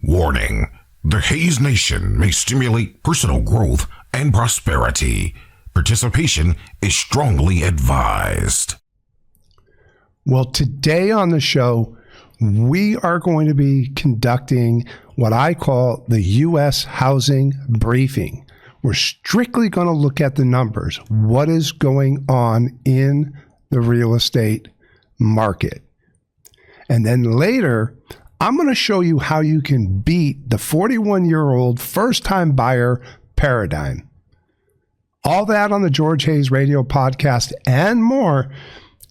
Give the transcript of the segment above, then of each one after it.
Warning: the Hayes Nation may stimulate personal growth and prosperity. Participation is strongly advised. Well, today on the show, we are going to be conducting what I call the U.S. Housing Briefing. We're strictly going to look at the numbers. What is going on in the real estate market? And then later, I'm going to show you how you can beat the 41-year-old first-time buyer paradigm. All that on the George Hayes Radio Podcast and more.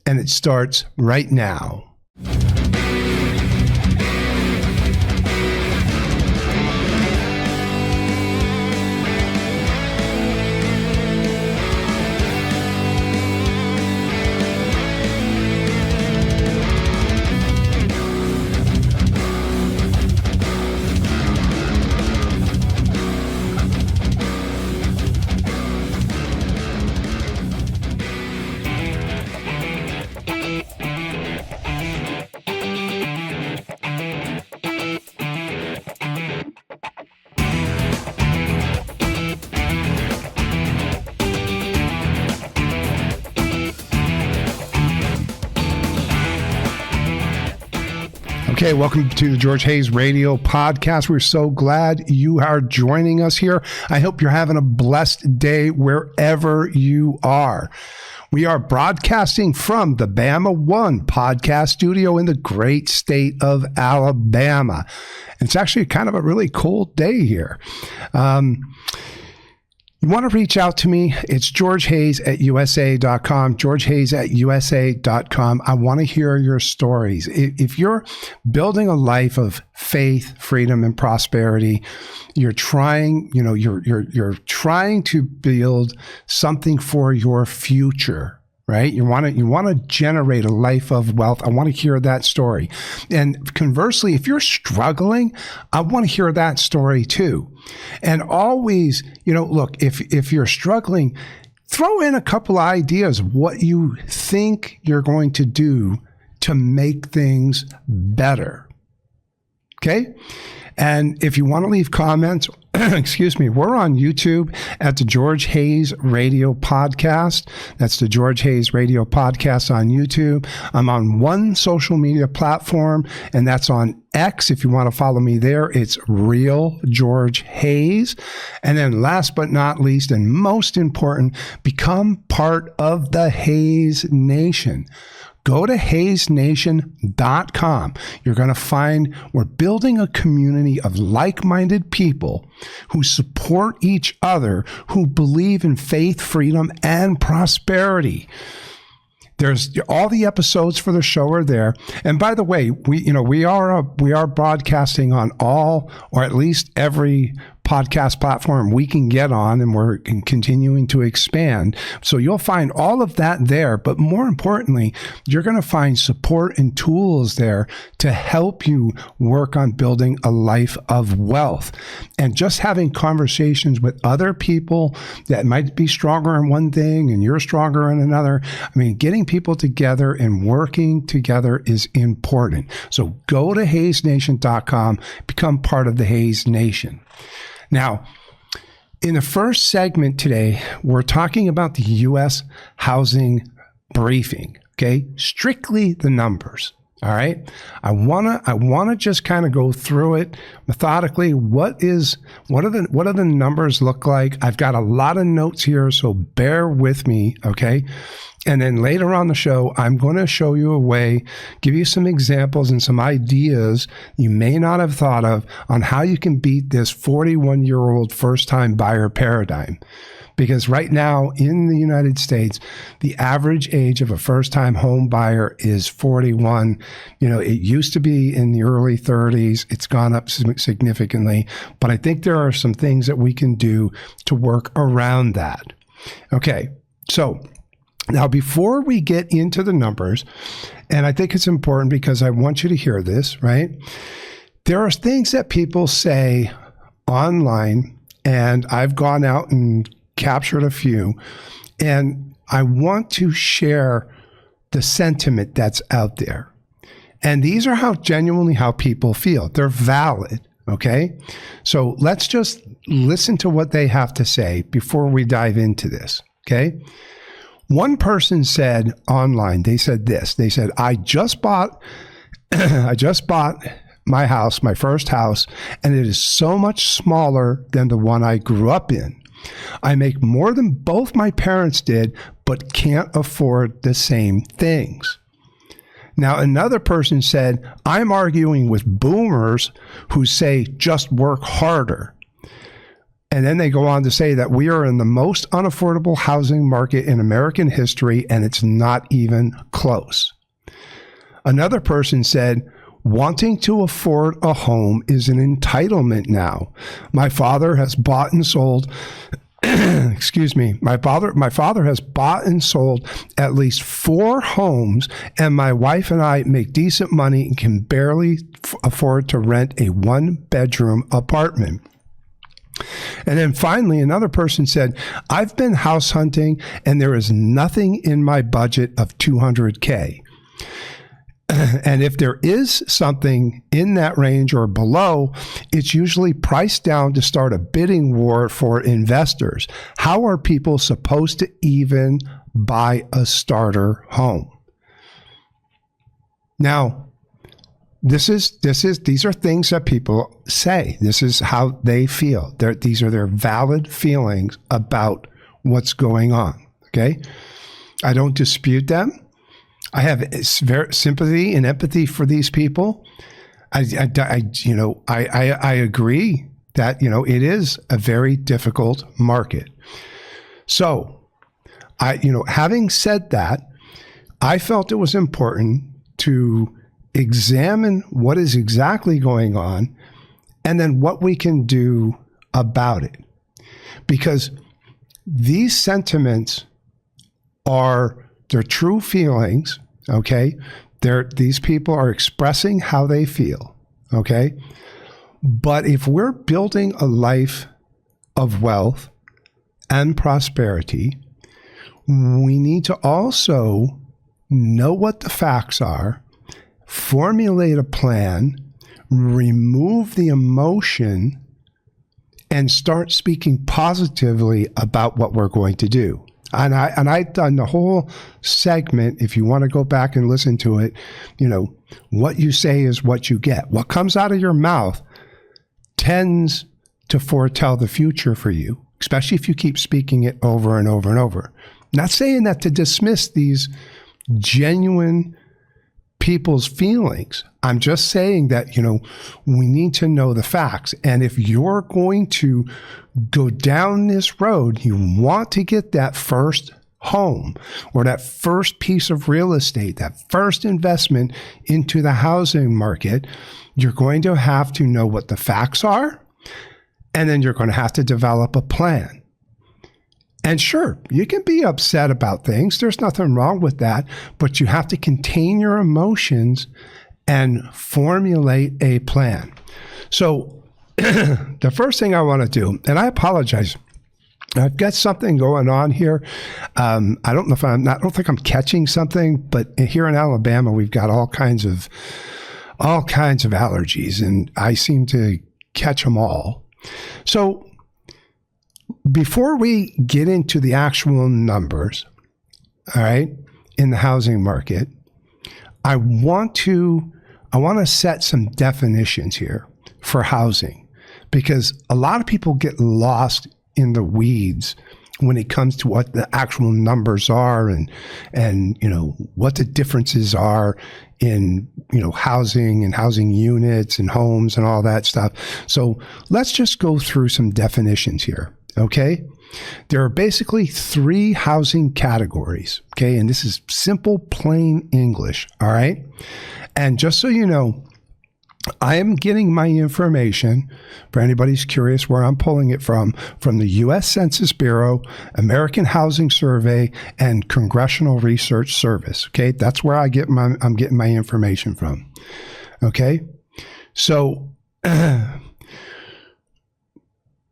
And it starts right now. Okay, welcome to the George Hayes Radio Podcast. We're so glad you are joining us here. I hope you're having a blessed day wherever you are. We are broadcasting from the Bama One podcast studio in the great state of Alabama. It's actually kind of a really cold day here. You want to reach out to me? It's georgehayes@usa.com, georgehayes@usa.com. I want to hear your stories. If you're building a life of faith, freedom, and prosperity, you're trying to build something for your future. Right? You want to generate a life of wealth. I want to hear that story. And conversely, if you're struggling, I want to hear that story too. And always, look, if you're struggling, throw in a couple of ideas of what you think you're going to do to make things better. Okay? And if you want to leave comments, excuse me, we're on YouTube at the George Hayes Radio Podcast. That's the George Hayes Radio Podcast on YouTube. I'm on one social media platform, and that's on X. If you want to follow me there, it's Real George Hayes. And then last but not least, and most important, become part of the Hayes Nation. Go to hayesnation.com. You're going to find we're building a community of like-minded people who support each other, who believe in faith, freedom, and prosperity. There's all the episodes for the show are there. And by the way, we are broadcasting on all, or at least every podcast platform we can get on, and we're continuing to expand. So you'll find all of that there. But more importantly, you're going to find support and tools there to help you work on building a life of wealth. And just having conversations with other people that might be stronger in one thing and you're stronger in another. I mean, getting people together and working together is important. So go to hayesnation.com, become part of the Hayes Nation. Now, in the first segment today, we're talking about the U.S. Housing Briefing, okay? Strictly the numbers, all right? I wanna just kind of go through it methodically. What do the numbers look like? I've got a lot of notes here, so bear with me, okay? And then later on the show, I'm going to show you a way, give you some examples and some ideas you may not have thought of on how you can beat this 41-year-old first-time buyer paradigm. Because right now in the United States, the average age of a first-time home buyer is 41. It used to be in the early 30s. It's gone up significantly. But I think there are some things that we can do to work around that. Okay, so now, before we get into the numbers, and I think it's important because I want you to hear this, right? There are things that people say online, and I've gone out and captured a few, and I want to share the sentiment that's out there. And these are genuinely how people feel. They're valid, Okay? So let's just listen to what they have to say before we dive into this. Okay? One person said online, they said this. They said, I just bought my house, my first house, and it is so much smaller than the one I grew up in. I make more than both my parents did, but can't afford the same things. Now, another person said, I'm arguing with boomers who say just work harder. And then they go on to say that we are in the most unaffordable housing market in American history, and it's not even close. Another person said, wanting to afford a home is an entitlement now. My father has bought and sold excuse me, my father has bought and sold at least 4 homes, and my wife and I make decent money and can barely afford to rent a 1-bedroom apartment. And then finally, another person said, I've been house hunting and there is nothing in my budget of $200K. And if there is something in that range or below, it's usually priced down to start a bidding war for investors. How are people supposed to even buy a starter home? Now, these are things that people say. This is how they feel. These are their valid feelings about what's going on. Okay? I don't dispute them. I have sympathy and empathy for these people. I agree that, it is a very difficult market. So, having said that, I felt it was important to examine what is exactly going on and then what we can do about it. Because these sentiments they're true feelings, okay? These people are expressing how they feel, okay? But if we're building a life of wealth and prosperity, we need to also know what the facts are, formulate a plan, remove the emotion, and start speaking positively about what we're going to do. And I've done the whole segment, if you want to go back and listen to it, what you say is what you get. What comes out of your mouth tends to foretell the future for you, especially if you keep speaking it over and over and over. Not saying that to dismiss these genuine people's feelings. I'm just saying that, we need to know the facts. And if you're going to go down this road, you want to get that first home or that first piece of real estate, that first investment into the housing market, you're going to have to know what the facts are, and then you're going to have to develop a plan. And sure, you can be upset about things. There's nothing wrong with that, but you have to contain your emotions and formulate a plan. So the first thing I want to do, and I apologize, I've got something going on here. I don't think I'm catching something, but here in Alabama, we've got all kinds of allergies, and I seem to catch them all. So before we get into the actual numbers, all right, in the housing market, I want to set some definitions here for housing, because a lot of people get lost in the weeds when it comes to what the actual numbers are and what the differences are in housing and housing units and homes and all that stuff. So let's just go through some definitions here. Okay, there are basically 3 housing categories. Okay, and this is simple, plain English. All right, and just so you know, I am getting my information, for anybody who's curious where I'm pulling it from the U.S. Census Bureau, American Housing Survey, and Congressional Research Service. Okay, that's where I'm getting my information from. Okay, so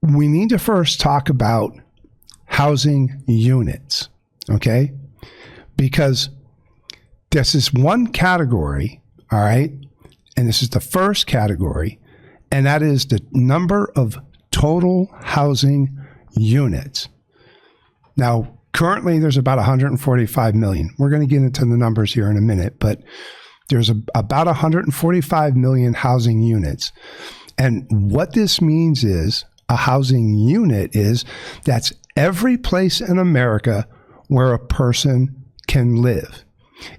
we need to first talk about housing units, okay? Because this is one category, all right? And this is the first category, and that is the number of total housing units. Now, currently there's about 145 million. We're going to get into the numbers here in a minute, but there's about 145 million housing units. And what this means is a housing unit that's every place in America where a person can live.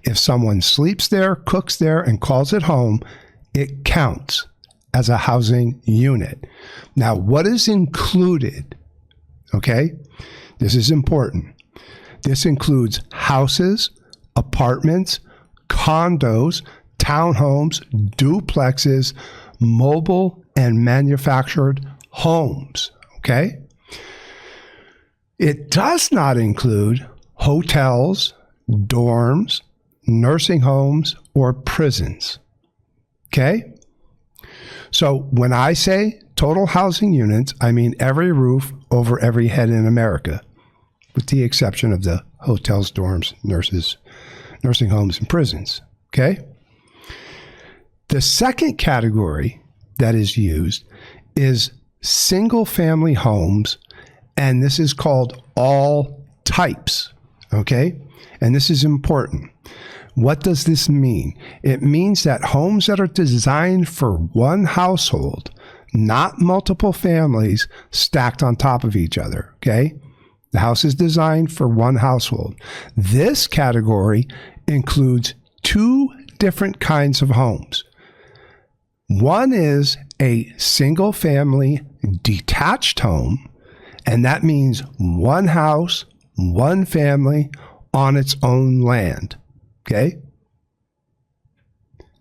If someone sleeps there, cooks there, and calls it home, it counts as a housing unit. Now, what is included? Okay, this is important. This includes houses, apartments, condos, townhomes, duplexes, mobile and manufactured homes. Okay? It does not include hotels, dorms, nursing homes, or prisons. Okay? So when I say total housing units, I mean every roof over every head in America, with the exception of the hotels, dorms, nursing homes, and prisons. Okay? The second category that is used is single-family homes, and this is called all types. Okay? And this is important. What does this mean? It means that homes that are designed for one household, not multiple families stacked on top of each other, okay? The house is designed for one household. This category includes two different kinds of homes. One is a single-family detached home, and that means one house, one family on its own land. Okay?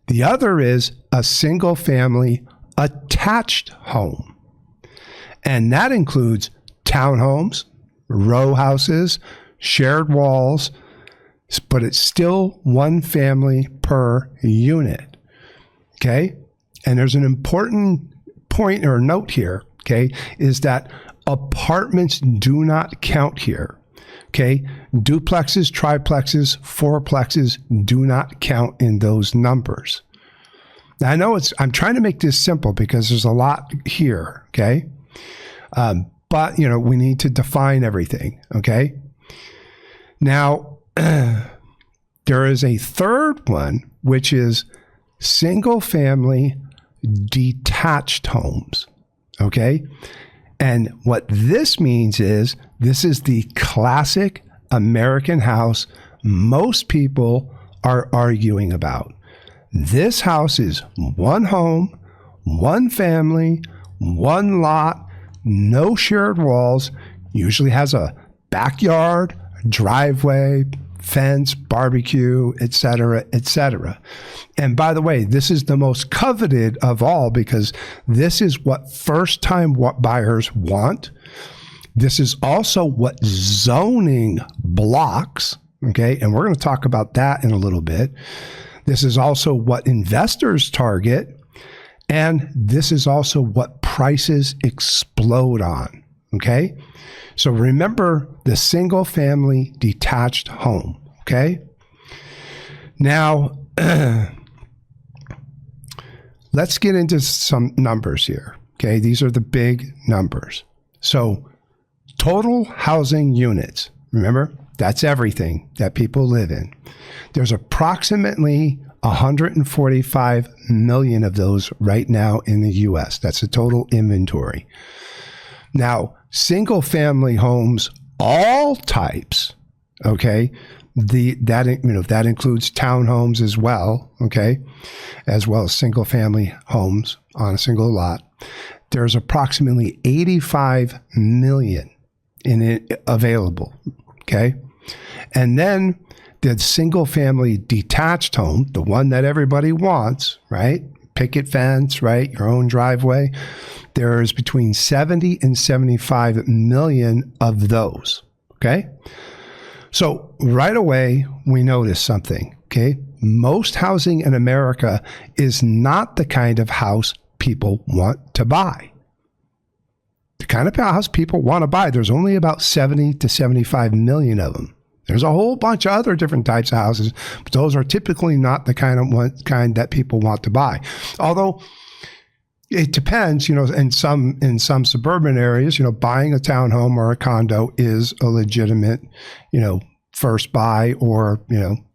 The other is a single family attached home. And that includes townhomes, row houses, shared walls, but it's still one family per unit. Okay? And there's an important point or note here, okay, is that apartments do not count here. Okay, duplexes, triplexes, fourplexes do not count in those numbers. Now, I know I'm trying to make this simple because there's a lot here, okay? But, we need to define everything, okay? Now, there is a third one, which is single-family detached homes, okay? And what this means is this is the classic American house most people are arguing about. This house is one home, one family, one lot, no shared walls, usually has a backyard, driveway, fence, barbecue, etc., etc. And by the way, this is the most coveted of all because this is what first-time buyers want. This is also what zoning blocks, okay? And we're going to talk about that in a little bit. This is also what investors target, and this is also what prices explode on, okay? So remember the single-family detached home, okay? Now, let's get into some numbers here, okay? These are the big numbers. So total housing units, remember, that's everything that people live in. There's approximately 145 million of those right now in the U.S. That's the total inventory. Now, single-family homes, all types, okay, that includes townhomes as well, okay, as well as single-family homes on a single lot. There's approximately 85 million in it available, okay? And then the single-family detached home, the one that everybody wants, right? Picket fence, right? Your own driveway. There's between 70 and 75 million of those, okay? So right away, we notice something, okay? Most housing in America is not the kind of house people want to buy. The kind of house people want to buy, there's only about 70 to 75 million of them. There's a whole bunch of other different types of houses, but those are typically not the kind that people want to buy. Although It depends, in some suburban areas, buying a townhome or a condo is a legitimate, first buy, or,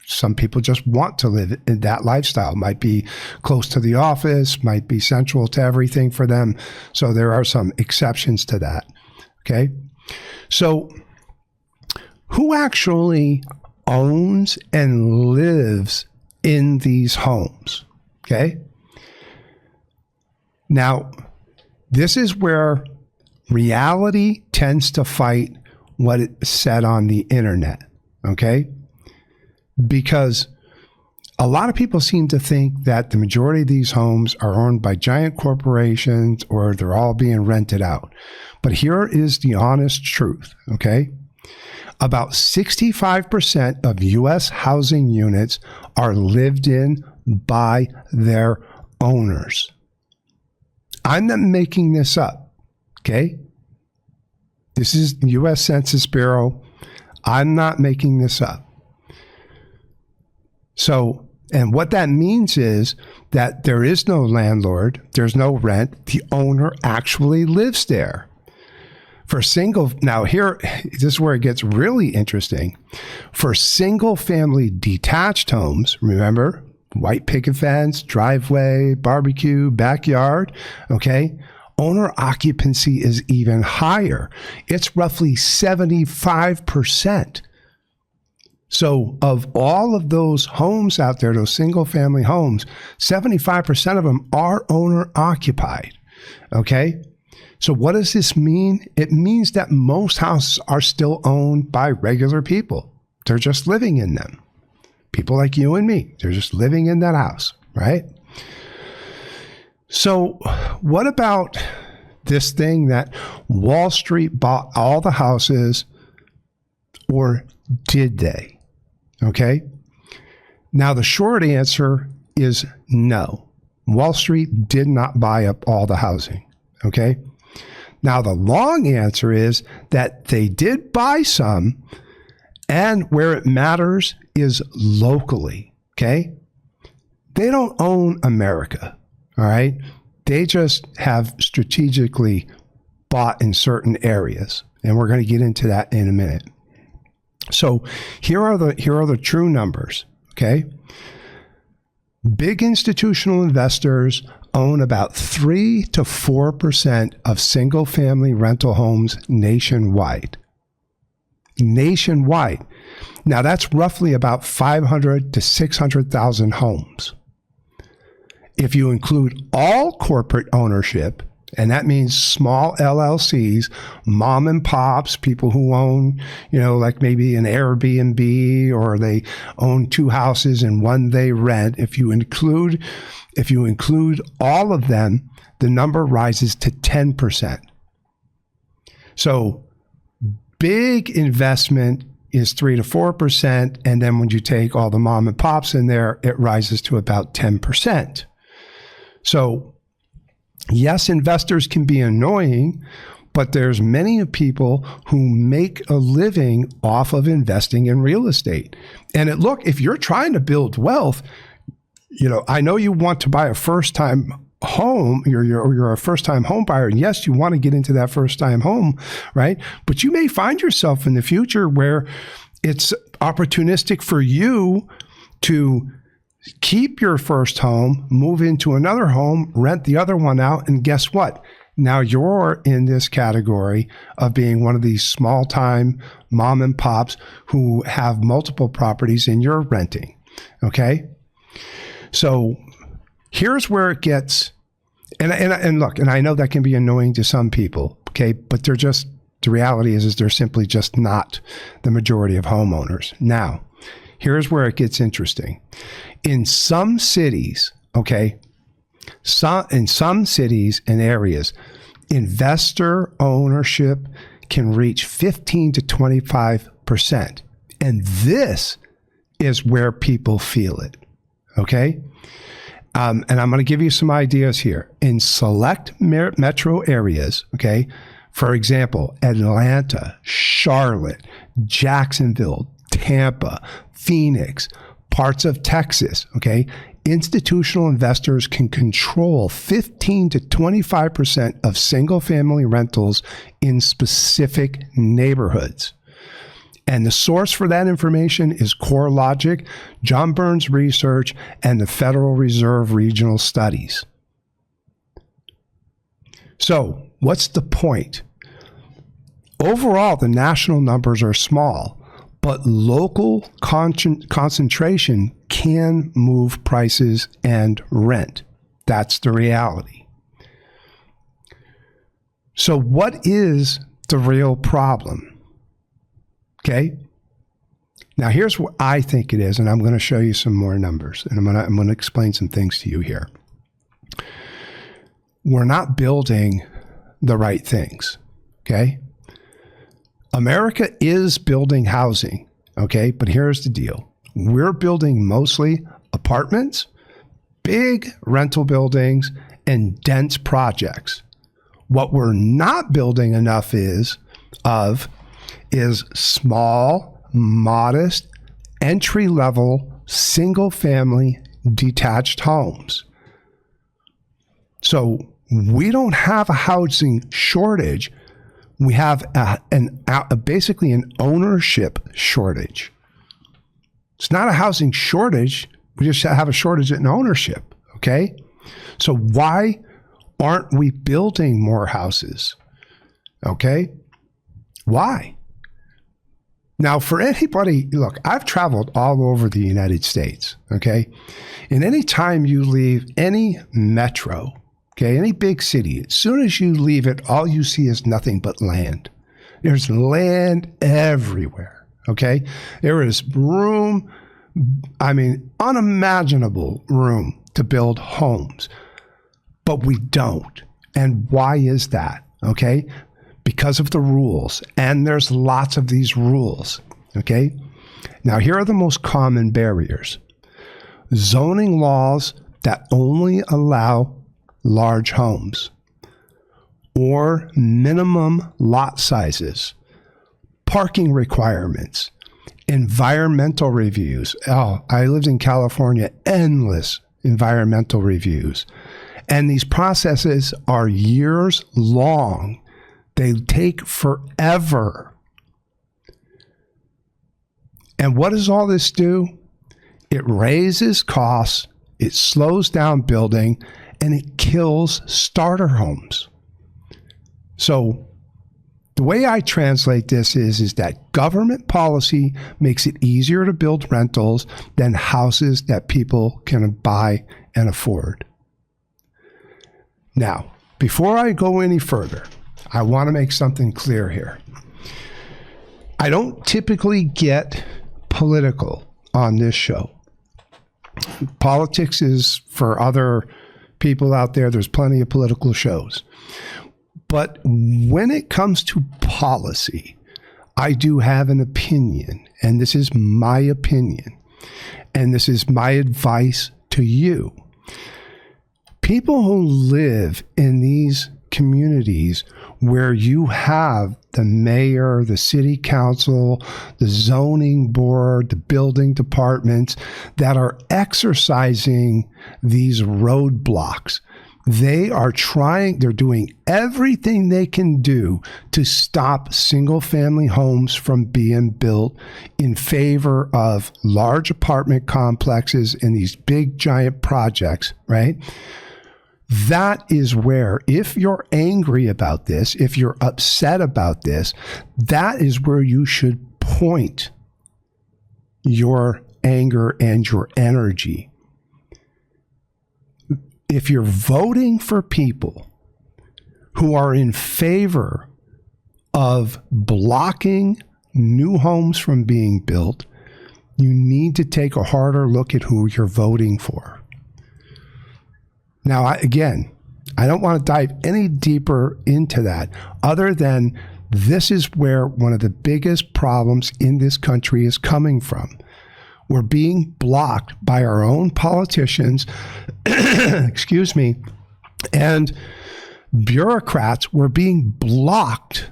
some people just want to live in that lifestyle. Might be close to the office, might be central to everything for them. So there are some exceptions to that. Okay. So who actually owns and lives in these homes? Okay. Now, this is where reality tends to fight what it's said on the internet. Okay. Because a lot of people seem to think that the majority of these homes are owned by giant corporations or they're all being rented out. But here is the honest truth, okay? About 65% of U.S. housing units are lived in by their owners. I'm not making this up, okay? This is the U.S. Census Bureau. I'm not making this up. So, and what that means is that there is no landlord, there's no rent, the owner actually lives there. Now here, this is where it gets really interesting. For single family detached homes, remember, white picket fence, driveway, barbecue, backyard, okay? Owner occupancy is even higher. It's roughly 75%. So of all of those homes out there, those single family homes, 75% of them are owner occupied. Okay. So what does this mean? It means that most houses are still owned by regular people. They're just living in them. People like you and me, they're just living in that house, right? So what about this thing that Wall Street bought all the houses, or did they? Okay. Now, the short answer is no. Wall Street did not buy up all the housing. Okay. Now, the long answer is that they did buy some, and where it matters is locally. Okay. They don't own America. All right. They just have strategically bought in certain areas. And we're going to get into that in a minute. So here are the true numbers, okay? Big institutional investors own about 3 to 4% of single-family rental homes nationwide. Nationwide. Now that's roughly about 500 to 600,000 homes. If you include all corporate ownership, and that means small LLCs, mom and pops, people who own, like maybe an Airbnb, or they own 2 houses and one they rent. If you include all of them, the number rises to 10%. So big investment is 3 to 4%. And then when you take all the mom and pops in there, it rises to about 10%. So yes, investors can be annoying, but there's many people who make a living off of investing in real estate. And look, if you're trying to build wealth, I know you want to buy a first-time home, you're a first-time home buyer, and yes, you want to get into that first-time home, right? But you may find yourself in the future where it's opportunistic for you to keep your first home, move into another home, rent the other one out, and guess what? Now you're in this category of being one of these small-time mom and pops who have multiple properties and you're renting, okay? So here's where it gets, and look, and I know that can be annoying to some people, okay? But the reality is they're simply just not the majority of homeowners. Now, here's where it gets interesting. In some cities, okay, in some cities and areas, investor ownership can reach 15 to 25%. And this is where people feel it, okay? And I'm going to give you some ideas here. In select metro areas, okay, for example, Atlanta, Charlotte, Jacksonville, Tampa, Phoenix, parts of Texas, okay? institutional investors can control 15 to 25% of single-family rentals in specific neighborhoods. And the source for that information is CoreLogic, John Burns Research, and the Federal Reserve Regional Studies. So, what's the point? Overall, the national numbers are small, but local concentration can move prices and rent. That's the reality. So, what is the real problem? Okay. Now, here's what I think it is, and I'm going to show you some more numbers, and I'm going to explain some things to you here. We're not building the right things. Okay. America is building housing. Okay. But here's the deal. We're building mostly apartments, big rental buildings, and dense projects. What we're not building enough of is small, modest, entry-level, single-family, detached homes. So we don't have a housing shortage. We have basically an ownership shortage. It's not a housing shortage. We just have a shortage in ownership, okay? So why aren't we building more houses, okay? Why? Now, for anybody, look, I've traveled all over the United States, okay? And any time you leave any metro, okay, any big city, as soon as you leave it, all you see is nothing but land. There's land everywhere, okay? There is room, unimaginable room to build homes, but we don't. And why is that, okay? Because of the rules, and there's lots of these rules, okay? Now, here are the most common barriers. Zoning laws that only allow large homes, or minimum lot sizes, parking requirements, environmental reviews. Oh, I lived in California, endless environmental reviews. And these processes are years long. They take forever. And what does all this do? It raises costs, it slows down building, and it kills starter homes. So the way I translate this is that government policy makes it easier to build rentals than houses that people can buy and afford. Now, before I go any further, I want to make something clear here. I don't typically get political on this show. Politics is for other people out there. There's plenty of political shows. But when it comes to policy, I do have an opinion, and this is my opinion, and this is my advice to you. People who live in these communities where you have the mayor, the city council, the zoning board, the building departments that are exercising these roadblocks. They're doing everything they can do to stop single-family homes from being built in favor of large apartment complexes and these big, giant projects, right? That is where, if you're angry about this, if you're upset about this, that is where you should point your anger and your energy. If you're voting for people who are in favor of blocking new homes from being built, you need to take a harder look at who you're voting for. Now, again, I don't want to dive any deeper into that other than this is where one of the biggest problems in this country is coming from. We're being blocked by our own politicians, excuse me, and bureaucrats. We're being blocked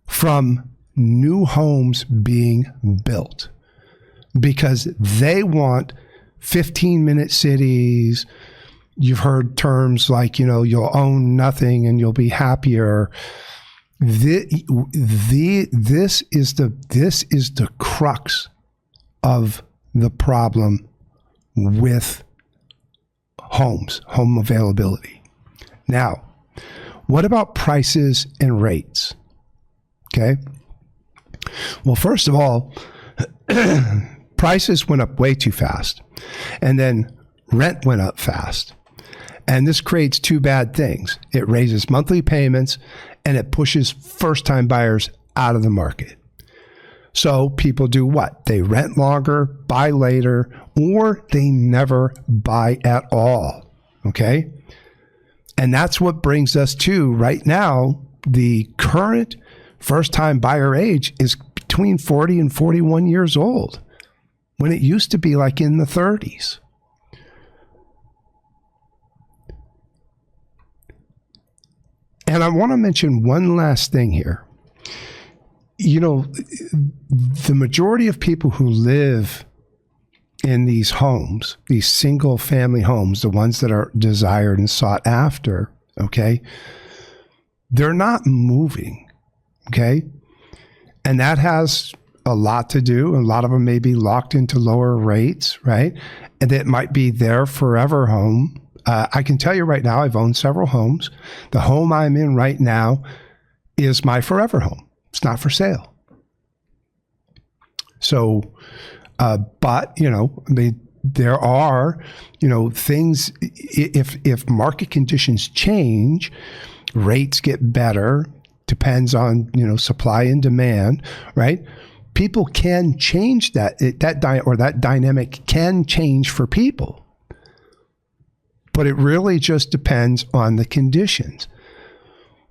from new homes being built because they want 15-minute cities. You've heard terms like, you'll own nothing and you'll be happier. This is the crux of the problem with home availability. Now, what about prices and rates? Okay. Well, first of all, prices went up way too fast, and then rent went up fast. And this creates two bad things. It raises monthly payments and it pushes first-time buyers out of the market. So people do what? They rent longer, buy later, or they never buy at all. Okay? And that's what brings us to right now, the current first-time buyer age is between 40 and 41 years old, when it used to be like in the 30s. And I want to mention one last thing here. The majority of people who live in these homes, these single family homes, the ones that are desired and sought after, okay, they're not moving, okay? And that has a lot to do. A lot of them may be locked into lower rates, right? And it might be their forever home. I can tell you right now, I've owned several homes. The home I'm in right now is my forever home. It's not for sale. So, but, there are, things, if market conditions change, rates get better, depends on, supply and demand, right? People can change that dynamic can change for people. But it really just depends on the conditions.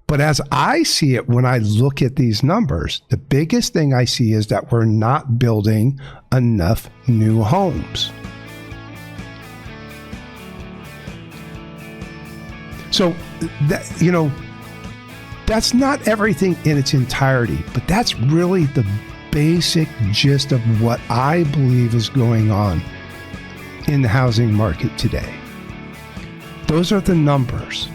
But as I see it, when I look at these numbers, the biggest thing I see is that we're not building enough new homes. So, that's not everything in its entirety, but that's really the basic gist of what I believe is going on in the housing market today. Those are the numbers.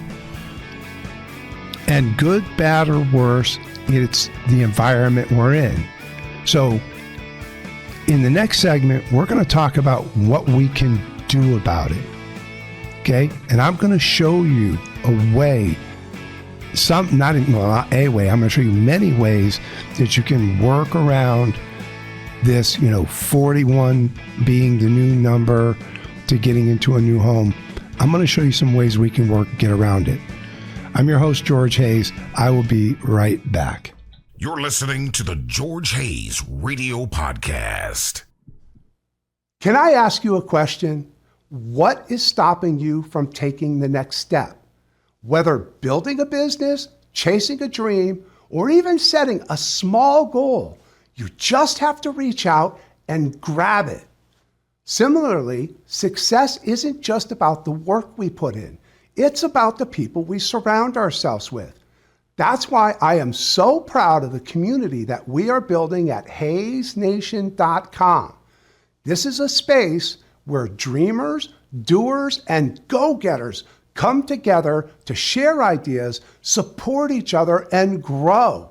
And good, bad, or worse, it's the environment we're in. So in the next segment, we're going to talk about what we can do about it. Okay? And I'm going to show you a way, not a way, I'm going to show you many ways that you can work around this, 41 being the new number to getting into a new home. I'm going to show you some ways we can get around it. I'm your host, George Hayes. I will be right back. You're listening to the George Hayes Radio Podcast. Can I ask you a question? What is stopping you from taking the next step? Whether building a business, chasing a dream, or even setting a small goal, you just have to reach out and grab it. Similarly, success isn't just about the work we put in. It's about the people we surround ourselves with. That's why I am so proud of the community that we are building at HayesNation.com. This is a space where dreamers, doers, and go-getters come together to share ideas, support each other, and grow.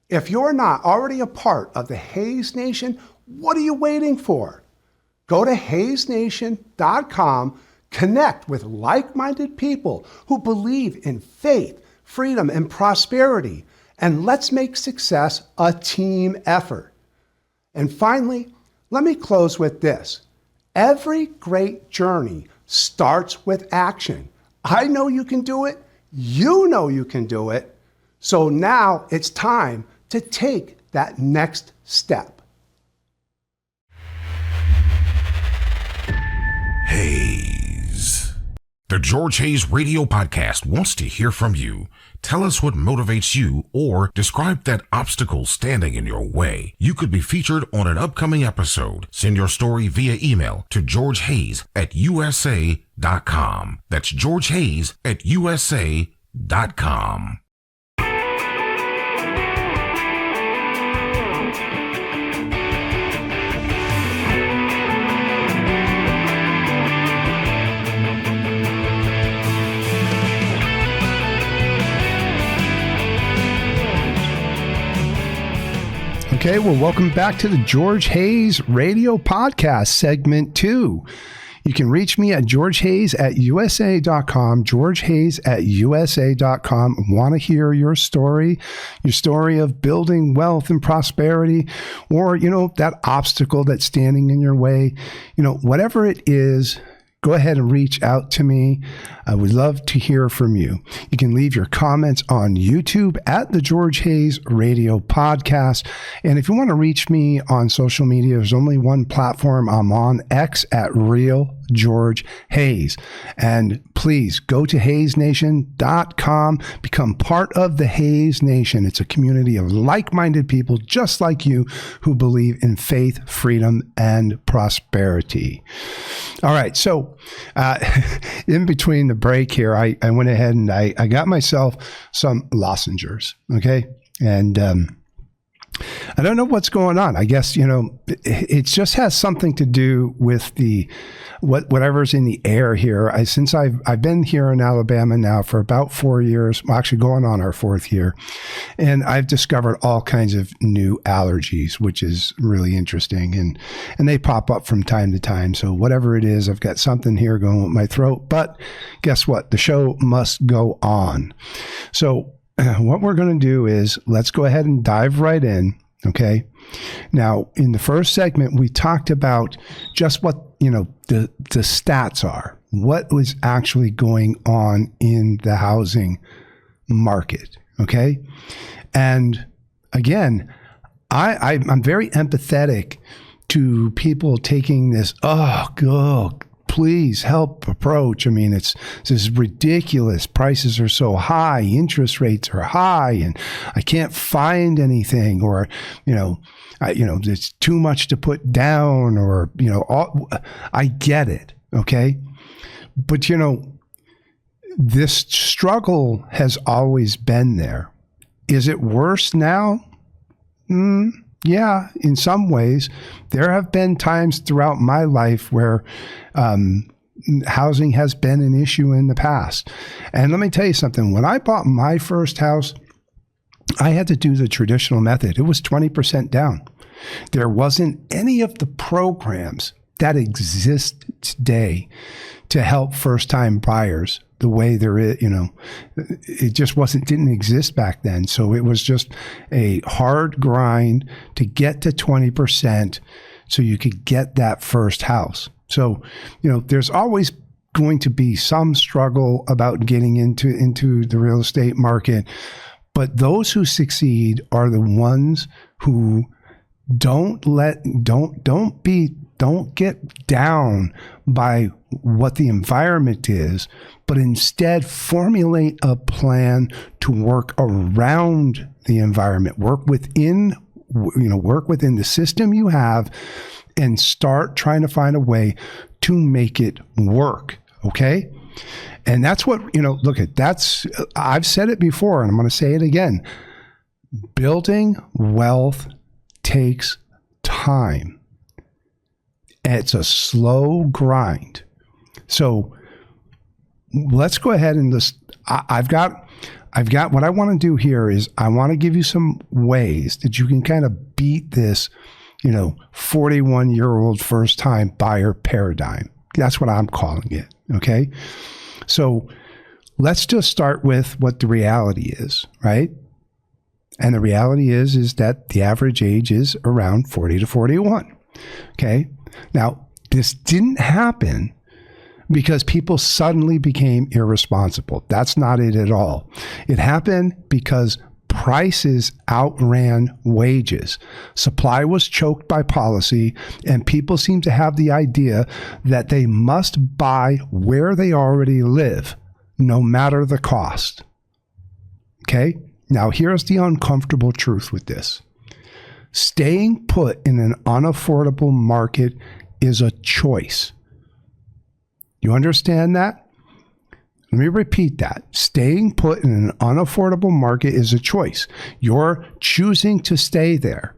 If you're not already a part of the Hayes Nation, what are you waiting for? Go to HayesNation.com, connect with like-minded people who believe in faith, freedom, and prosperity, and let's make success a team effort. And finally, let me close with this. Every great journey starts with action. I know you can do it. You know you can do it. So now it's time to take that next step. Hayes. The George Hayes Radio Podcast wants to hear from you. Tell us what motivates you or describe that obstacle standing in your way. You could be featured on an upcoming episode. Send your story via email to georgehayes@usa.com. That's georgehayes@usa.com. Okay, well, welcome back to the George Hayes Radio Podcast, segment 2. You can reach me at georgehayes@usa.com, georgehayes@usa.com. I want to hear your story of building wealth and prosperity, or, that obstacle that's standing in your way. Whatever it is, go ahead and reach out to me. I would love to hear from you. You can leave your comments on YouTube at the George Hayes Radio Podcast. And if you want to reach me on social media, there's only one platform. I'm on X at Real George Hayes. And please go to HayesNation.com. Become part of the Hayes Nation. It's a community of like-minded people just like you who believe in faith, freedom, and prosperity. All right. So in between the break here, I went ahead and I got myself some lozenges. Okay. And I don't know what's going on. I guess, it just has something to do with whatever's in the air here. Since I've been here in Alabama now for about 4 years, actually going on our 4th year, and I've discovered all kinds of new allergies, which is really interesting. And they pop up from time to time. So whatever it is, I've got something here going with my throat. But guess what? The show must go on. So what we're going to do is let's go ahead and dive right in. Okay. Now, in the first segment, we talked about just what, the stats are, what was actually going on in the housing market. Okay. And again, I'm very empathetic to people taking this, please help approach. I mean, this is ridiculous. Prices are so high. Interest rates are high, and I can't find anything, or, there's too much to put down, or, I get it. Okay. But, this struggle has always been there. Is it worse now? Yeah, in some ways. There have been times throughout my life where housing has been an issue in the past. And let me tell you something. When I bought my first house, I had to do the traditional method. It was 20% down. There wasn't any of the programs that exist today to help first-time buyers the way there is, it just didn't exist back then. So it was just a hard grind to get to 20% so you could get that first house. So, there's always going to be some struggle about getting into the real estate market, but those who succeed are the ones who don't get down by what the environment is, but instead formulate a plan to work around the environment, work within the system you have, and start trying to find a way to make it work. Okay. And that's what, I've said it before, and I'm going to say it again. Building wealth takes time. It's a slow grind. So let's go ahead and I've got what I want to do here is I want to give you some ways that you can kind of beat this, 41-year-old first-time buyer paradigm. That's what I'm calling it. Okay. So let's just start with what the reality is, right? And the reality is that the average age is around 40 to 41. Okay. Now, this didn't happen because people suddenly became irresponsible. That's not it at all. It happened because prices outran wages. Supply was choked by policy, and people seem to have the idea that they must buy where they already live, no matter the cost. Okay? Now, here's the uncomfortable truth with this. Staying put in an unaffordable market is a choice. You understand that? Let me repeat that. Staying put in an unaffordable market is a choice. You're choosing to stay there.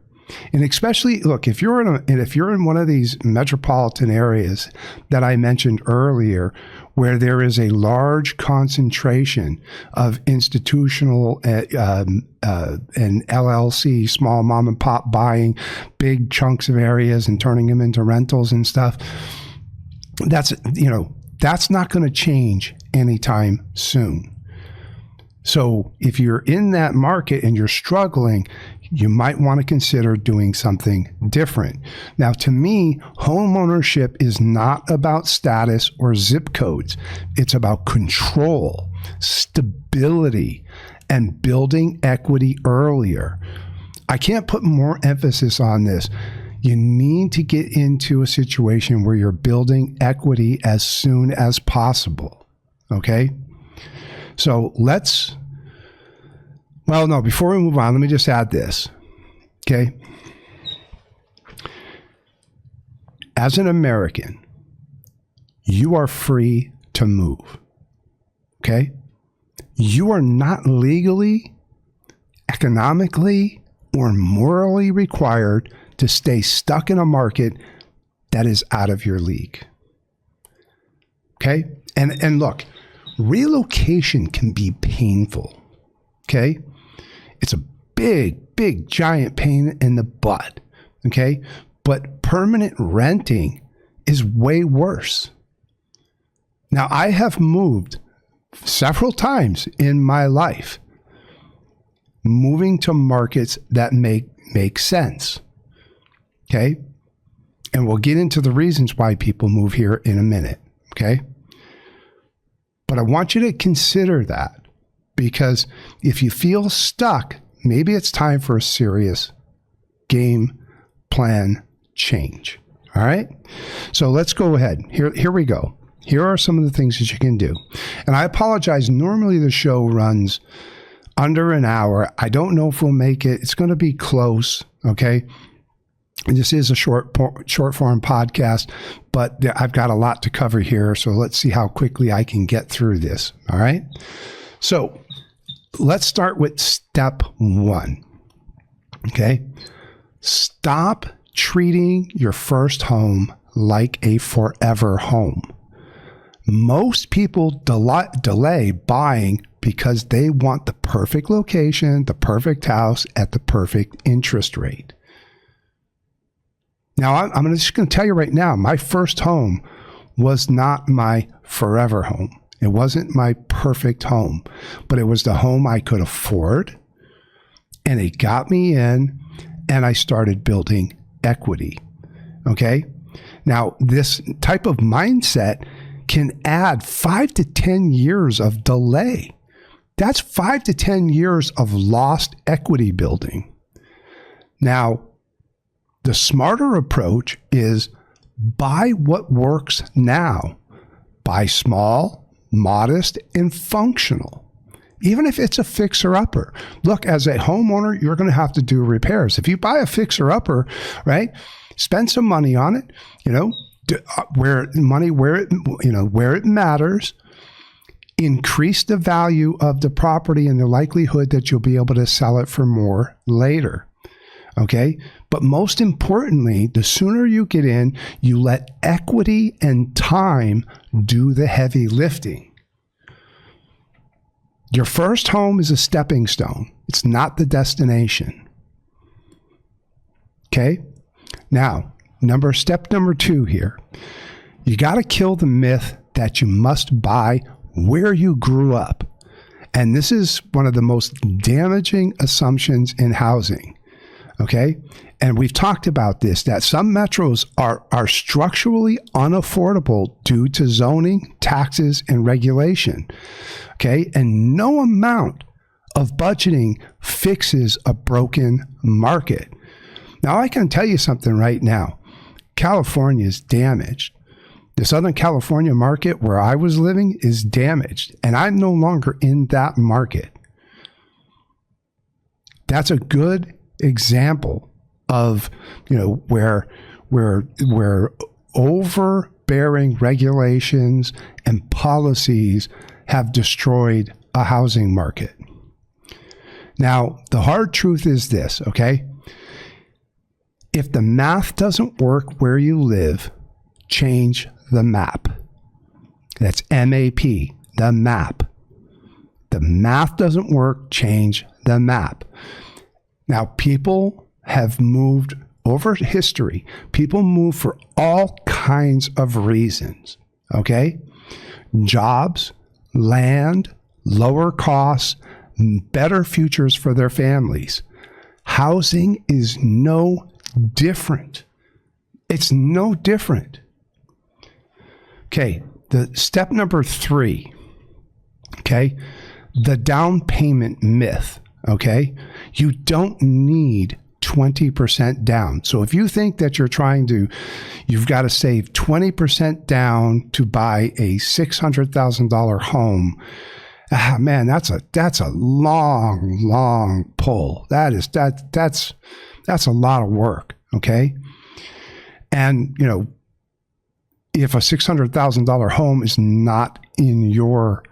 And especially, look, if you're in one of these metropolitan areas that I mentioned earlier, where there is a large concentration of institutional and LLC, small mom and pop buying big chunks of areas and turning them into rentals and stuff, that's not going to change anytime soon. So if you're in that market and you're struggling, you might want to consider doing something different. Now, to me, home ownership is not about status or zip codes. It's about control, stability, and building equity earlier. I can't put more emphasis on this. You need to get into a situation where you're building equity as soon as possible. Okay? So before we move on, let me just add this. Okay? As an American, you are free to move. Okay? You are not legally, economically, or morally required to stay stuck in a market that is out of your league. Okay? And look, relocation can be painful. Okay? It's a big, giant pain in the butt. Okay? But permanent renting is way worse. Now, I have moved several times in my life, moving to markets that make sense. Okay? And we'll get into the reasons why people move here in a minute. Okay? But I want you to consider that, because if you feel stuck, maybe it's time for a serious game plan change. All right? So let's go ahead. Here we go. Here are some of the things that you can do. And I apologize. Normally the show runs under an hour. I don't know if we'll make it. It's going to be close. Okay? And this is a short form podcast, but I've got a lot to cover here. So let's see how quickly I can get through this. All right. So let's start with step 1. Okay. Stop treating your first home like a forever home. Most people delay buying because they want the perfect location, the perfect house at the perfect interest rate. Now, I'm just going to tell you right now, my first home was not my forever home. It wasn't my perfect home, but it was the home I could afford, and it got me in, and I started building equity. Okay? Now, this type of mindset can add 5 to 10 years of delay. That's 5 to 10 years of lost equity building. Now, the smarter approach is buy what works now. Buy small, modest, and functional. Even if it's a fixer-upper. Look, as a homeowner, you're going to have to do repairs. If you buy a fixer-upper, right, spend some money on it, where it matters. Increase the value of the property and the likelihood that you'll be able to sell it for more later. Okay? But most importantly, the sooner you get in, you let equity and time do the heavy lifting. Your first home is a stepping stone. It's not the destination. Okay? Now, step number 2 here. You got to kill the myth that you must buy where you grew up. And this is one of the most damaging assumptions in housing. Okay? And we've talked about this, that some metros are structurally unaffordable due to zoning, taxes, and regulation. Okay? And no amount of budgeting fixes a broken market. Now, I can tell you something right now. California is damaged. The Southern California market where I was living is damaged, and I'm no longer in that market. That's a good example of, where overbearing regulations and policies have destroyed a housing market. Now, the hard truth is this, okay? If the math doesn't work where you live, change the map. That's MAP, the map. The math doesn't work, change the map. Now, people have moved over history. People move for all kinds of reasons, okay? Jobs, land, lower costs, better futures for their families. Housing is no different. It's no different. Okay, the step number 3, okay, the down payment myth, okay? You don't need 20% down. So if you think that you've got to save 20% down to buy a $600,000 home, man, that's a long pull. That's a lot of work, okay? And, you know, if a $600,000 home is not in your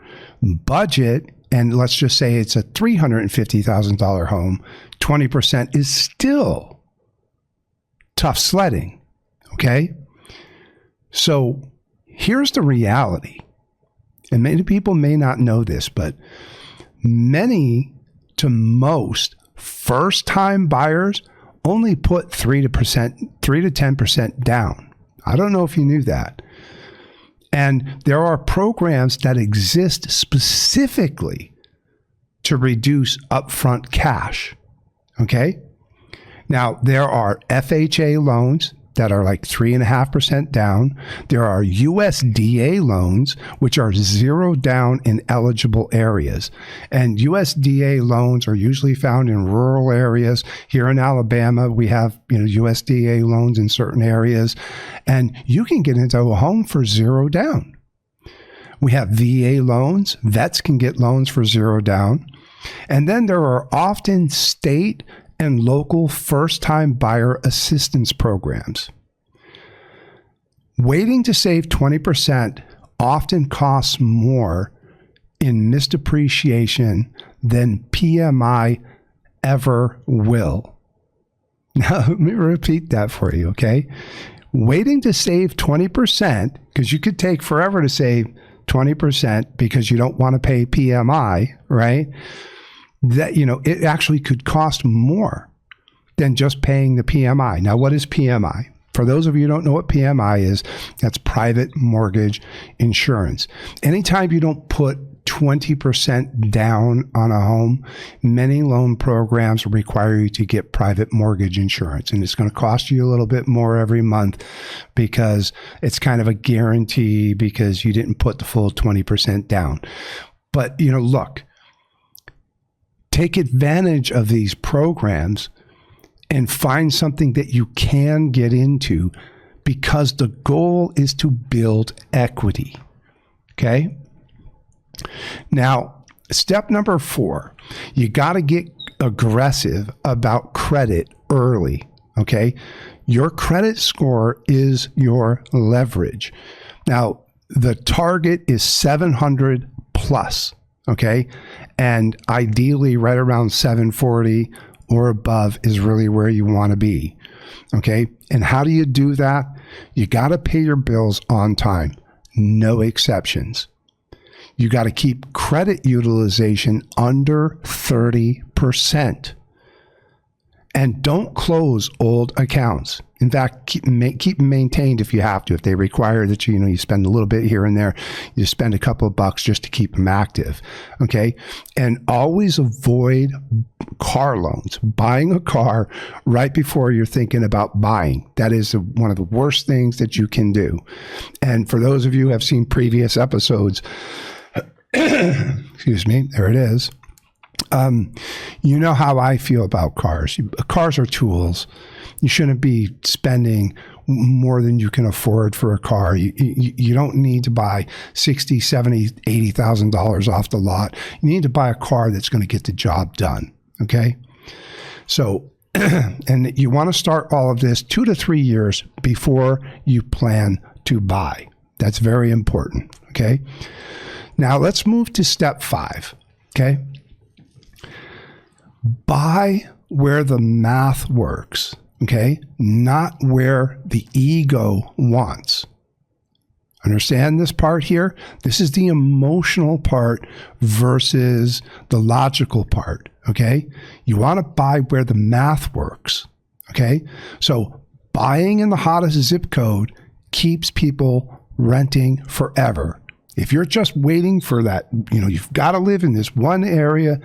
budget, and let's just say it's a $350,000 home, 20% is still tough sledding, okay? So here's the reality, and many people may not know this, but many to most first-time buyers only put 3 to 10% down. I don't know if you knew that. And there are programs that exist specifically to reduce upfront cash. Okay? Now, there are FHA loans that are like 3.5% down. There are USDA loans, which are 0 down in eligible areas. And USDA loans are usually found in rural areas. Here in Alabama, we have, USDA loans in certain areas. And you can get into a home for 0 down. We have VA loans. Vets can get loans for 0 down. And then there are often state and local first-time buyer assistance programs. Waiting to save 20% often costs more in missed appreciation than PMI ever will. Now, let me repeat that for you, okay? Waiting to save 20%, because you could take forever to save 20% because you don't want to pay PMI, right? That, it actually could cost more than just paying the PMI. Now, what is PMI? For those of you who don't know what PMI is, that's private mortgage insurance. Anytime you don't put 20% down on a home, many loan programs require you to get private mortgage insurance. And it's going to cost you a little bit more every month because it's kind of a guarantee because you didn't put the full 20% down. But, look, take advantage of these programs and find something that you can get into because the goal is to build equity. Okay? Now, step number 4, you got to get aggressive about credit early. Okay? Your credit score is your leverage. Now, the target is 700 plus. Okay? And ideally right around 740 or above is really where you want to be. Okay? And how do you do that? You got to pay your bills on time. No exceptions. You got to keep credit utilization under 30%. And don't close old accounts. In fact, keep them maintained if you have to. If they require that you spend a little bit here and there, you spend a couple of bucks just to keep them active. Okay? And always avoid car loans. Buying a car right before you're thinking about buying. That is one of the worst things that you can do. And for those of you who have seen previous episodes, excuse me, there it is. You know how I feel about cars. Cars are tools. You shouldn't be spending more than you can afford for a car. You don't need to buy $60,000, $70,000, $80,000 off the lot. You need to buy a car that's going to get the job done. Okay? So, and you want to start all of this 2 to 3 years before you plan to buy. That's very important. Okay? Now let's move to step 5. Okay? Buy where the math works. okay? Not where the ego wants. Understand this part here? This is the emotional part versus the logical part, okay? You want to buy where the math works, okay? So buying in the hottest zip code keeps people renting forever. If you're just waiting for that, you've got to live in this one area,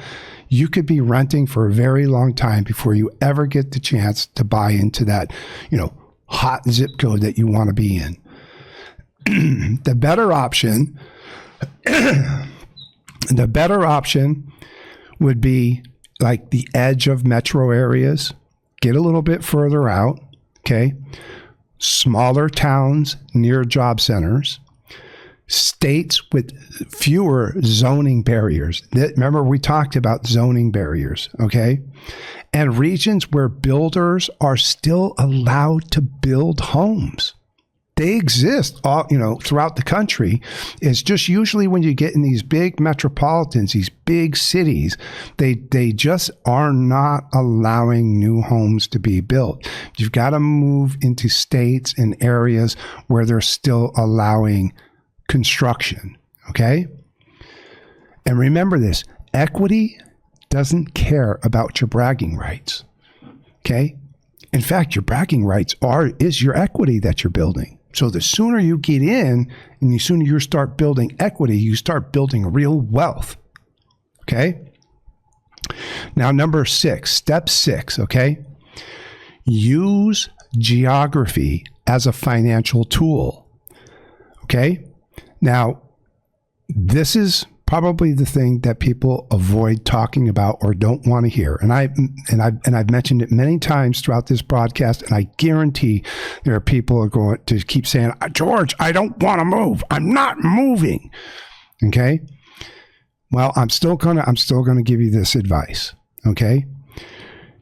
you could be renting for a very long time before you ever get the chance to buy into that, hot zip code that you want to be in. The better option would be like the edge of metro areas, get a little bit further out, okay? Smaller towns near job centers, states with fewer zoning barriers. Remember, we talked about zoning barriers, okay? And regions where builders are still allowed to build homes. They exist all, throughout the country. It's just usually when you get in these big metropolitans, these big cities, they just are not allowing new homes to be built. You've got to move into states and areas where they're still allowing construction, okay? And remember this, equity doesn't care about your bragging rights, okay? In fact, your bragging rights is your equity that you're building. So the sooner you get in and the sooner you start building equity, you start building real wealth. Okay? Now, step 6, okay? Use geography as a financial tool. Okay? Now, this is probably the thing that people avoid talking about or don't want to hear. And I've mentioned it many times throughout this broadcast, and I guarantee there are people who are going to keep saying, George, I don't want to move. I'm not moving. Okay? Well, I'm still gonna give you this advice. Okay?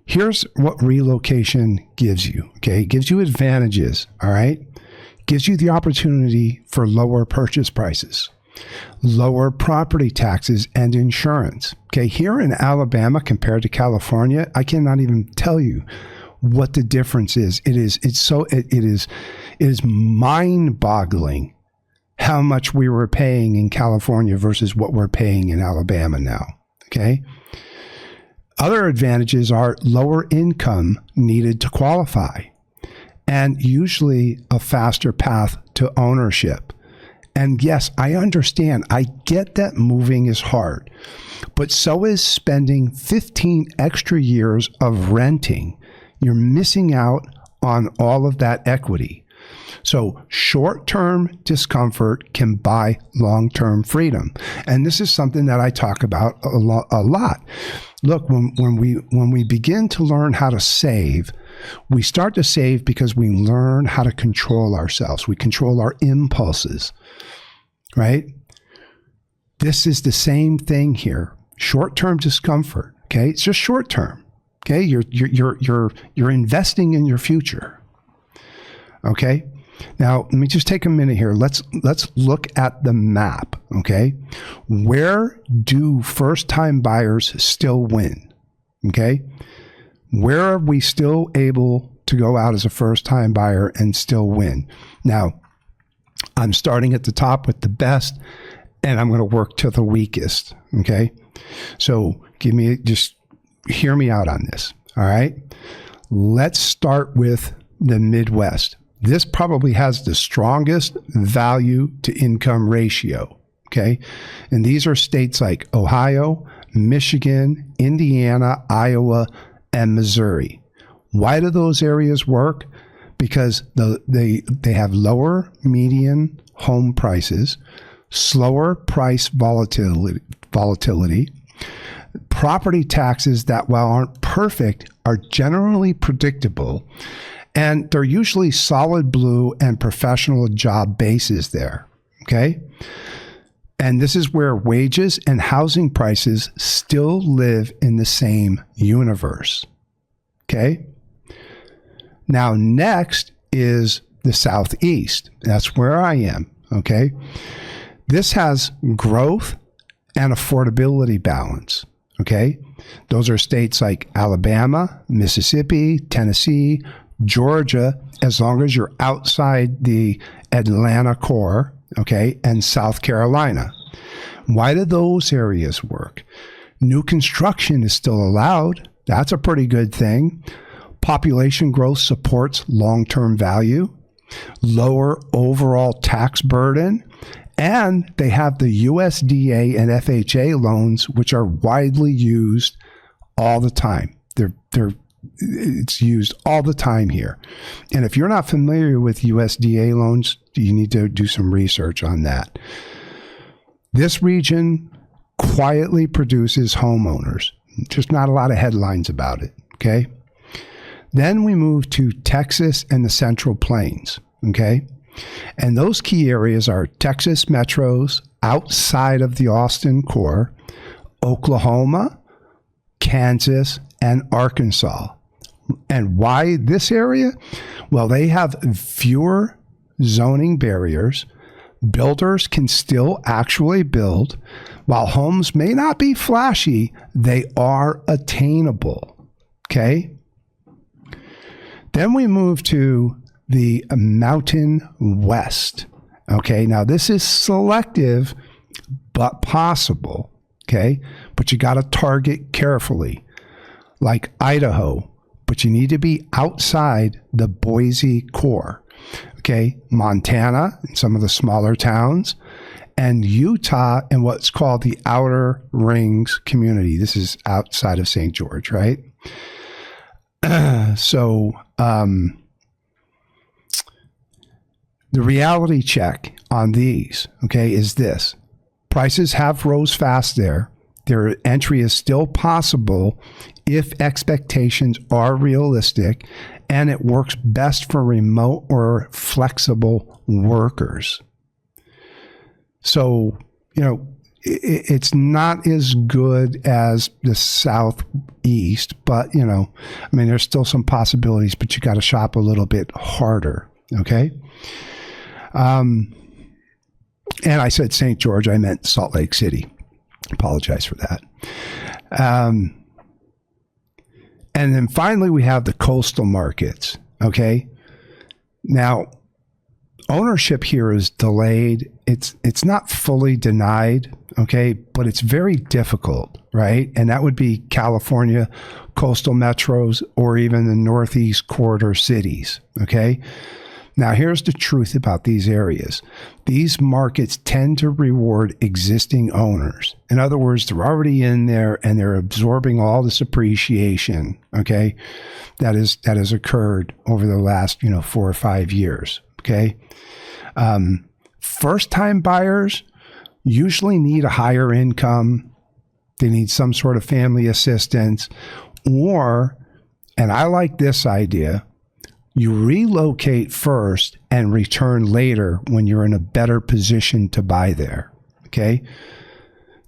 Here's what relocation gives you. Okay? It gives you advantages. All right? Gives you the opportunity for lower purchase prices, lower property taxes and insurance. Okay, here in Alabama compared to California, I cannot even tell you what the difference is. It is mind-boggling how much we were paying in California versus what we're paying in Alabama now. Okay? Other advantages are lower income needed to qualify, and usually a faster path to ownership. And yes, I understand. I get that moving is hard, but so is spending 15 extra years of renting. You're missing out on all of that equity. So short-term discomfort can buy long-term freedom. And this is something that I talk about a lot. Look, when we begin to learn how to save, we start to save because we learn how to control ourselves. We control our impulses, right? This is the same thing here. Short-term discomfort, okay? It's just short-term, okay? You're investing in your future, okay? Now, let me just take a minute here. Let's look at the map, okay? Where do first-time buyers still win, okay? Where are we still able to go out as a first-time buyer and still win? Now, I'm starting at the top with the best, and I'm going to work to the weakest, okay? So just hear me out on this, all right? Let's start with the Midwest. This probably has the strongest value to income ratio, okay? And these are states like Ohio, Michigan, Indiana, Iowa, and Missouri. Why do those areas work? Because they have lower median home prices, slower price volatility, property taxes that, while aren't perfect, are generally predictable, and they're usually solid blue and professional job bases there, okay? And this is where wages and housing prices still live in the same universe, okay? Now, next is the Southeast. That's where I am, okay? This has growth and affordability balance, Okay. Those are states like Alabama, Mississippi, Tennessee, Georgia, as long as you're outside the Atlanta core, okay, and South Carolina. Why do those areas work? New construction is still allowed. That's a pretty good thing. Population growth supports long-term value, lower overall tax burden, and they have the USDA and FHA loans, which are widely used all the time. It's used all the time here. And if you're not familiar with USDA loans, you need to do some research on that. This region quietly produces homeowners. Just not a lot of headlines about it, okay? Then we move to Texas and the Central Plains, okay? And those key areas are Texas metros outside of the Austin core, Oklahoma, Kansas, and Arkansas. And why this area? Well, they have fewer zoning barriers. Builders can still actually build. While homes may not be flashy, they are attainable. Okay? Then we move to the Mountain West. Okay, now this is selective but possible. Okay, but you got to target carefully, like Idaho, but you need to be outside the Boise core. Okay, Montana and some of the smaller towns, and Utah and what's called the Outer Rings community. This is outside of St. George, right? So the reality check on these, okay, is this. Prices have rose fast there. Their entry is still possible if expectations are realistic, and it works best for remote or flexible workers. So, you know, it's not as good as the Southeast, but, you know, I mean, there's still some possibilities, but you got to shop a little bit harder, okay? And I said St. George, I meant Salt Lake City. Apologize for that. And then finally, we have the coastal markets, okay? Now, ownership here is delayed. It's not fully denied, okay, but it's very difficult, right? And that would be California, coastal metros, or even the Northeast corridor cities, okay? Now, here's the truth about these areas. These markets tend to reward existing owners. In other words, they're already in there and they're absorbing all this appreciation, okay, that has occurred over the last, 4 or 5 years, okay? First-time buyers usually need a higher income. They need some sort of family assistance, or, and I like this idea, you relocate first and return later when you're in a better position to buy there, okay?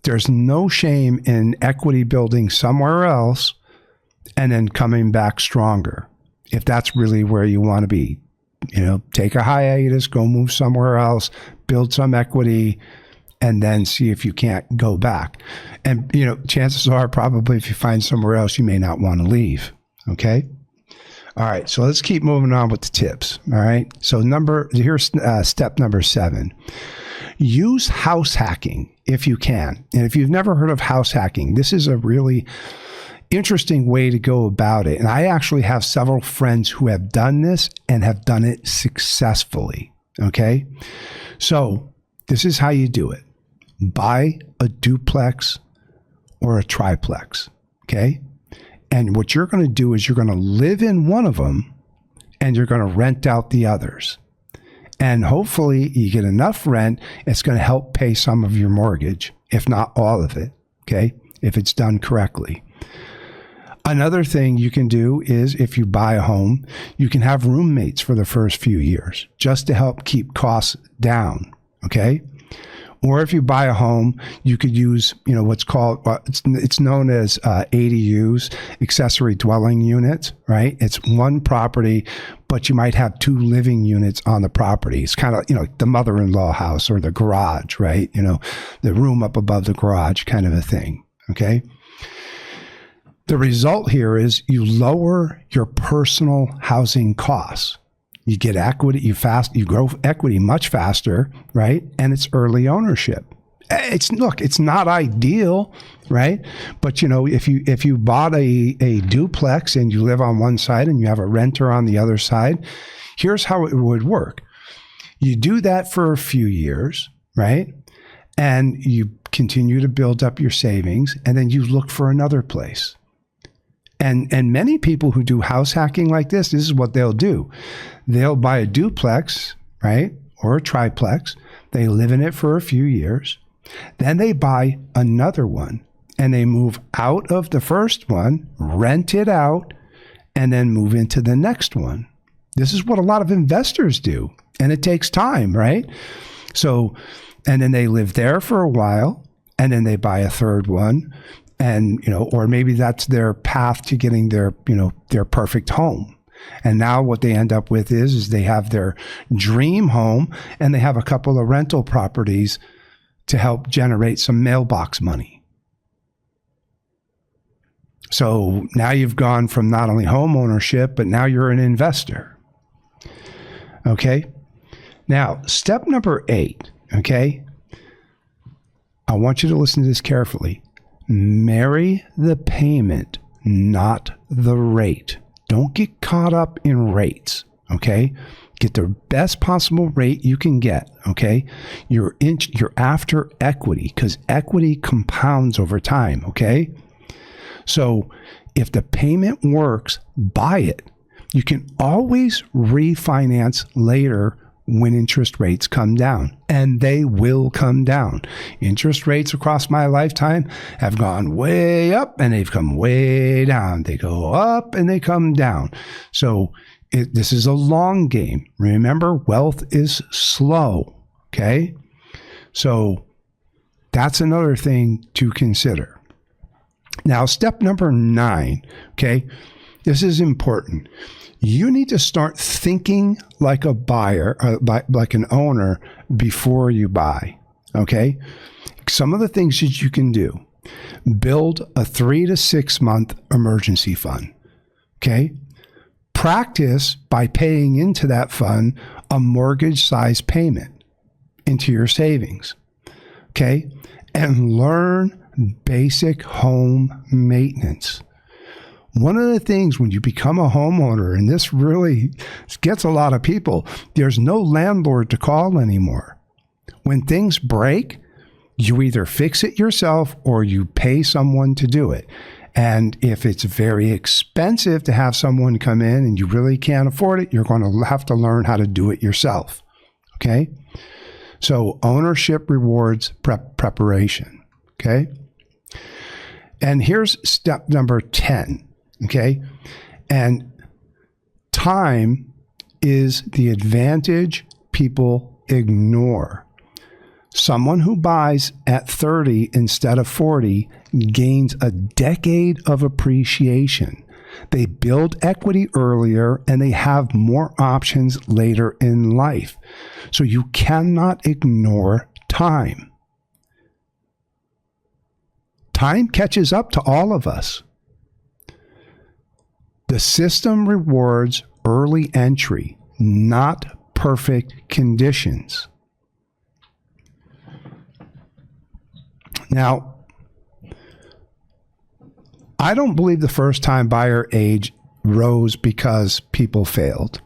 There's no shame in equity building somewhere else and then coming back stronger, if that's really where you want to be. Take a hiatus, go move somewhere else, build some equity, and then see if you can't go back. And, chances are probably if you find somewhere else, you may not want to leave, okay? All right, so let's keep moving on with the tips. All right, so here's step number 7. Use house hacking if you can. And if you've never heard of house hacking, this is a really interesting way to go about it. And I actually have several friends who have done this and have done it successfully. Okay, so this is how you do it. Buy a duplex or a triplex. Okay. And what you're going to do is you're going to live in one of them and you're going to rent out the others. And hopefully you get enough rent, it's going to help pay some of your mortgage, if not all of it, okay, if it's done correctly. Another thing you can do is if you buy a home, you can have roommates for the first few years just to help keep costs down, okay? Or if you buy a home, you could use, what's called, it's known as ADUs, accessory dwelling units, right? It's one property, but you might have 2 living units on the property. It's kind of, like the mother-in-law house or the garage, right? The room up above the garage kind of a thing, okay? The result here is you lower your personal housing costs. You get equity, you grow equity much faster, right? And it's early ownership. It's not ideal, right? But if you bought a duplex and you live on one side and you have a renter on the other side, here's how it would work. You do that for a few years, right? And you continue to build up your savings, and then you look for another place. And many people who do house hacking like this is what they'll do. They'll buy a duplex, right? Or a triplex. They live in it for a few years. Then they buy another one and they move out of the first one, rent it out, and then move into the next one. This is what a lot of investors do. And it takes time, right? So, and then they live there for a while, and then they buy a third one. And, or maybe that's their path to getting their perfect home. And now what they end up with is they have their dream home and they have a couple of rental properties to help generate some mailbox money. So now you've gone from not only home ownership, but now you're an investor. Okay. Now, step number 8. Okay. I want you to listen to this carefully. Marry the payment, not the rate. Don't get caught up in rates, okay? Get the best possible rate you can get, okay? You're after equity because equity compounds over time, okay? So if the payment works, buy it. You can always refinance later when interest rates come down, and they will come down. Interest rates across my lifetime have gone way up and they've come way down. They go up and they come down. So this is a long game. Remember, wealth is slow, okay? So that's another thing to consider. Now, step number 9, okay? This is important. You need to start thinking like a buyer, like an owner, before you buy, okay? Some of the things that you can do. Build a 3 to 6 month emergency fund, okay? Practice by paying into that fund a mortgage-sized payment into your savings, okay? And learn basic home maintenance. One of the things when you become a homeowner, and this really gets a lot of people, there's no landlord to call anymore. When things break, you either fix it yourself or you pay someone to do it. And if it's very expensive to have someone come in and you really can't afford it, you're going to have to learn how to do it yourself. Okay? So ownership rewards preparation. Okay? And here's step number 10. Okay. And time is the advantage people ignore. Someone who buys at 30 instead of 40 gains a decade of appreciation. They build equity earlier and they have more options later in life. So you cannot ignore time. Time catches up to all of us. The system rewards early entry, not perfect conditions. Now, I don't believe the first-time buyer age rose because people failed.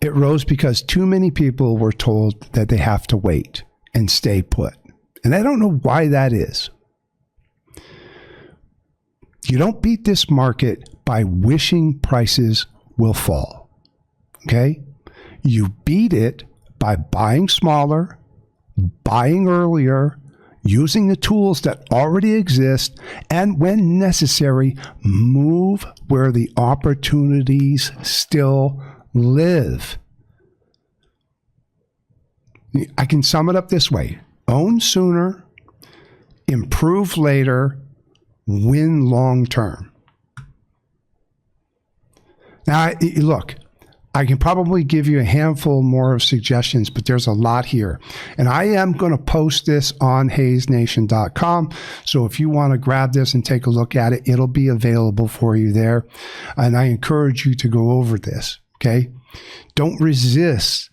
It rose because too many people were told that they have to wait and stay put. And I don't know why that is. You don't beat this market by wishing prices will fall, okay? You beat it by buying smaller, buying earlier, using the tools that already exist, and when necessary, move where the opportunities still live. I can sum it up this way. Own sooner, improve later, win long term. Now, look, I can probably give you a handful more of suggestions, but there's a lot here. And I am going to post this on HayesNation.com. So if you want to grab this and take a look at it, it'll be available for you there. And I encourage you to go over this, okay? Don't resist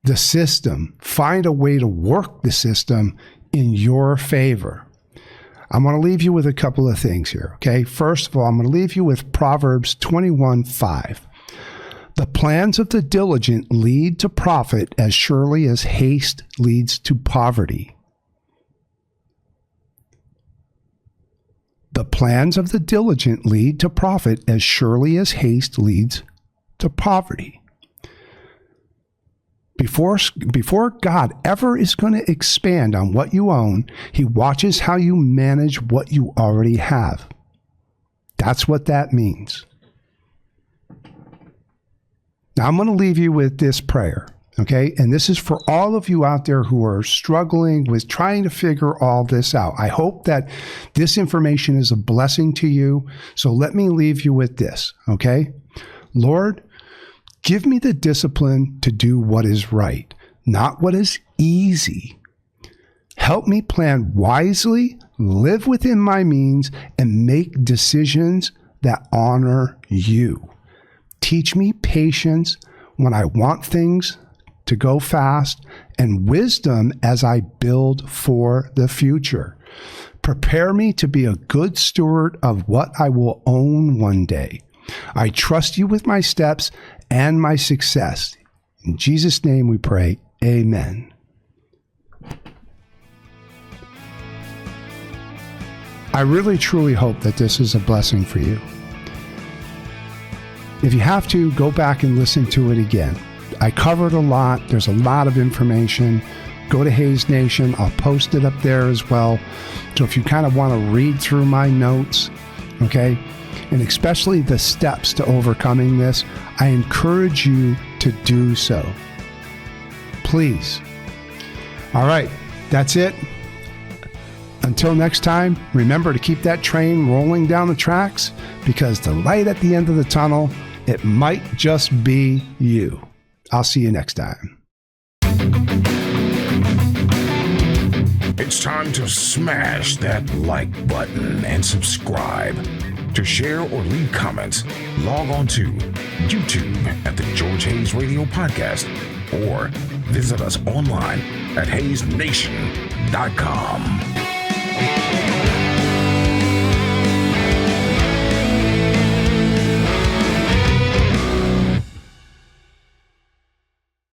the system. Find a way to work the system in your favor. I'm going to leave you with a couple of things here, okay? First of all, I'm going to leave you with Proverbs 21:5. The plans of the diligent lead to profit as surely as haste leads to poverty. The plans of the diligent lead to profit as surely as haste leads to poverty. Before God ever is going to expand on what you own, he watches how you manage what you already have. That's what that means. Now, I'm going to leave you with this prayer, okay? And this is for all of you out there who are struggling with trying to figure all this out. I hope that this information is a blessing to you. So let me leave you with this, okay? Lord, give me the discipline to do what is right, not what is easy. Help me plan wisely, live within my means, and make decisions that honor you. Teach me patience when I want things to go fast, and wisdom as I build for the future. Prepare me to be a good steward of what I will own one day. I trust you with my steps and my success. In Jesus' name we pray, amen. I really, truly hope that this is a blessing for you. If you have to, go back and listen to it again. I covered a lot. There's a lot of information. Go to Hayes Nation. I'll post it up there as well. So if you kind of want to read through my notes, okay, and especially the steps to overcoming this, I encourage you to do so. Please. All right, that's it. Until next time, remember to keep that train rolling down the tracks, because the light at the end of the tunnel, it might just be you. I'll see you next time. It's time to smash that like button and subscribe. To share or leave comments, log on to YouTube at the George Hayes Radio Podcast or visit us online at HayesNation.com.